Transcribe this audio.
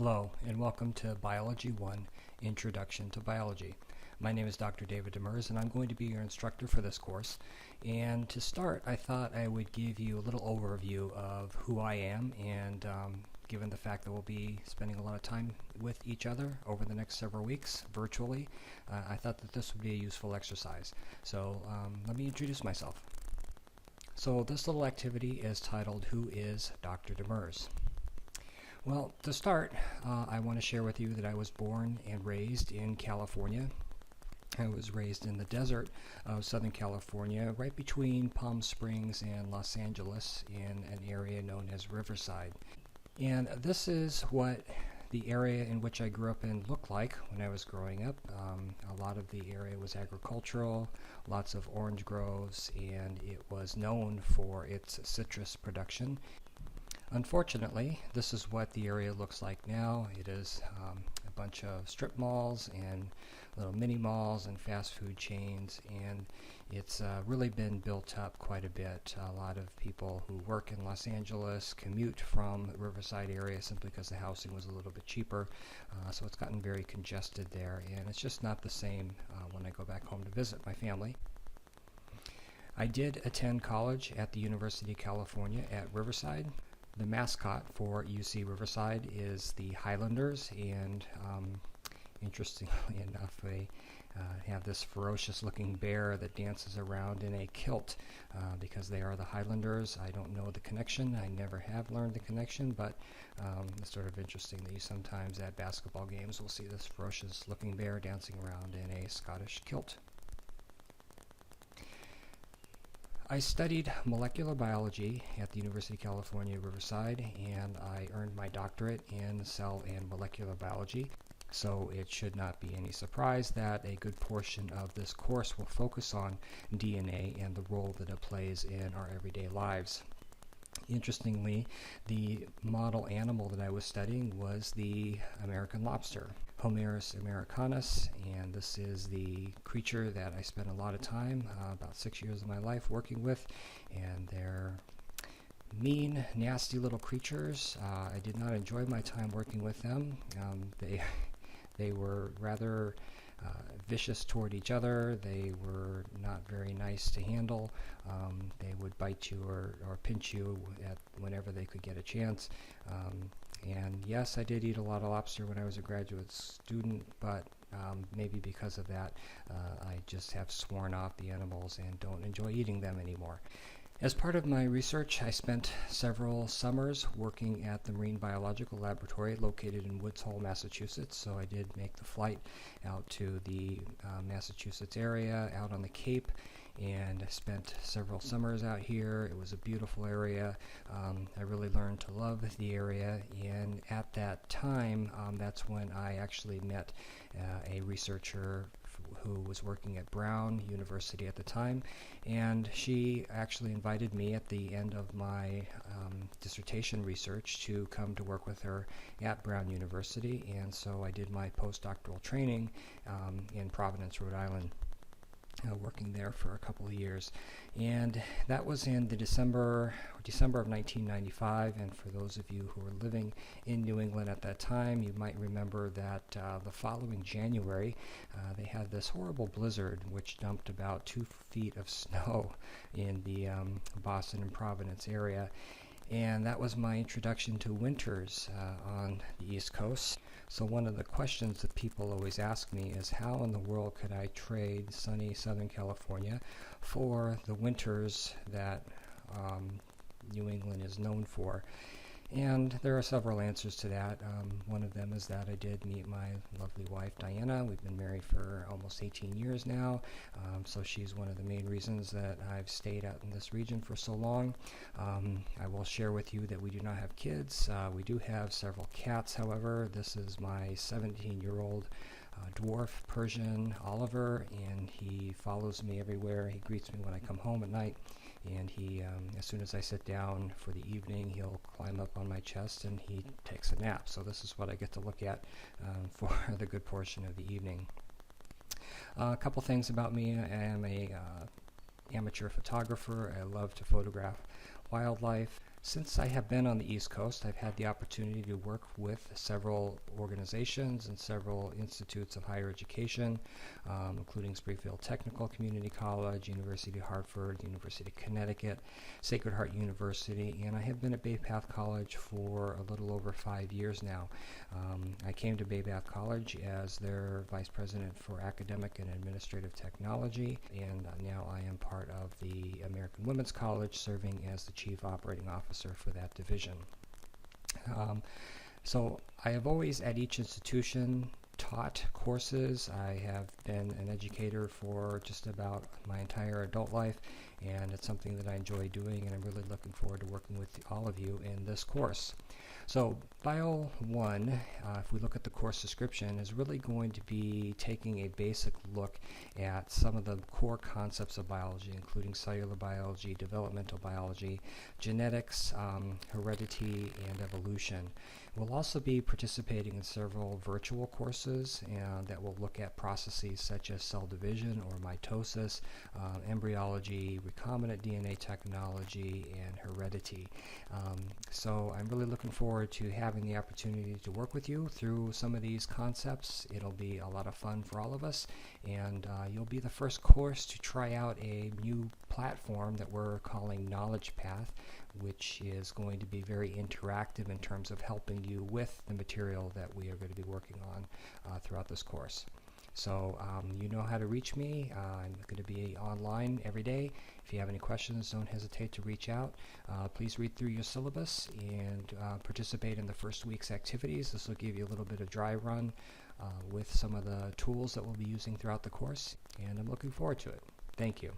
Hello, and welcome to Biology 1 Introduction to Biology. My name is Dr. David Demers, and I'm going to be your instructor for this course. And to start, I thought I would give you a little overview of who I am, and given the fact that we'll be spending a lot of time with each other over the next several weeks virtually, I thought that this would be a useful exercise. So let me introduce myself. So this little activity is titled, Who is Dr. Demers? Well, to start, I want to share with you that I was born and raised in California. I was raised in the desert of Southern California, right between Palm Springs and Los Angeles in an area known as Riverside. And this is what the area in which I grew up in looked like when I was growing up. A lot of the area was agricultural, lots of orange groves, and it was known for its citrus production. Unfortunately, this is what the area looks like now. It is a bunch of strip malls and little mini malls and fast food chains, and it's really been built up quite a bit. A lot of people who work in Los Angeles commute from the Riverside area simply because the housing was a little bit cheaper, so it's gotten very congested there, and it's just not the same when I go back home to visit my family. I did attend college at the University of California at Riverside. The mascot for UC Riverside is the Highlanders, and interestingly enough, they have this ferocious looking bear that dances around in a kilt because they are the Highlanders. I don't know the connection. I never have learned the connection, but it's sort of interesting that you sometimes at basketball games will see this ferocious looking bear dancing around in a Scottish kilt. I studied molecular biology at the University of California, Riverside, and I earned my doctorate in cell and molecular biology. So it should not be any surprise that a good portion of this course will focus on DNA and the role that it plays in our everyday lives. Interestingly, the model animal that I was studying was the American lobster, Homerus americanus, and this is the creature that I spent a lot of time, about 6 years of my life, working with, and they're mean, nasty little creatures. I did not enjoy my time working with them. They were rather vicious toward each other. They were not very nice to handle. They would bite you or pinch you whenever they could get a chance. And yes, I did eat a lot of lobster when I was a graduate student, but maybe because of that, I just have sworn off the animals and don't enjoy eating them anymore. As part of my research, I spent several summers working at the Marine Biological Laboratory located in Woods Hole, Massachusetts. So I did make the flight out to the Massachusetts area, out on the Cape, and spent several summers out here. It was a beautiful area. I really learned to love the area, and at that time, that's when I actually met a researcher who was working at Brown University at the time, and she actually invited me at the end of my dissertation research to come to work with her at Brown University, and so I did my postdoctoral training in Providence, Rhode Island. Working there for a couple of years, and that was in the December of 1995. And for those of you who were living in New England at that time, you might remember that the following January they had this horrible blizzard which dumped about 2 feet of snow in the Boston and Providence area. And that was my introduction to winters on the East Coast. So one of the questions that people always ask me is, how in the world could I trade sunny Southern California for the winters that New England is known for? And there are several answers to that. One of them is that I did meet my lovely wife, Diana. We've been married for almost 18 years now, so she's one of the main reasons that I've stayed out in this region for so long. I will share with you that we do not have kids. We do have several cats, however. This is my 17-year-old dwarf Persian, Oliver, and he follows me everywhere. He greets me when I come home at night. And he, as soon as I sit down for the evening, he'll climb up on my chest and he takes a nap. So this is what I get to look at for the good portion of the evening. A couple things about me. I am a amateur photographer. I love to photograph wildlife. Since I have been on the East Coast, I've had the opportunity to work with several organizations and several institutes of higher education, including Springfield Technical Community College, University of Hartford, University of Connecticut, Sacred Heart University, and I have been at Bay Path College for a little over 5 years now. I came to Bay Path College as their Vice President for Academic and Administrative Technology, and now I am part of the American Women's College, serving as the Chief Operating Officer for that division. So I have always at each institution taught courses. I have been an educator for just about my entire adult life, and it's something that I enjoy doing, and I'm really looking forward to working with all of you in this course. So BIO1, if we look at the course description, is really going to be taking a basic look at some of the core concepts of biology, including cellular biology, developmental biology, genetics, heredity, and evolution. We'll also be participating in several virtual courses that will look at processes such as cell division or mitosis, embryology, recombinant DNA technology, and heredity. So I'm really looking forward to having the opportunity to work with you through some of these concepts. It'll be a lot of fun for all of us, and you'll be the first course to try out a new platform that we're calling Knowledge Path, which is going to be very interactive in terms of helping you with the material that we are going to be working on throughout this course. So you know how to reach me. I'm going to be online every day. If you have any questions, don't hesitate to reach out. Please read through your syllabus and participate in the first week's activities. This will give you a little bit of dry run with some of the tools that we'll be using throughout the course, and I'm looking forward to it. Thank you.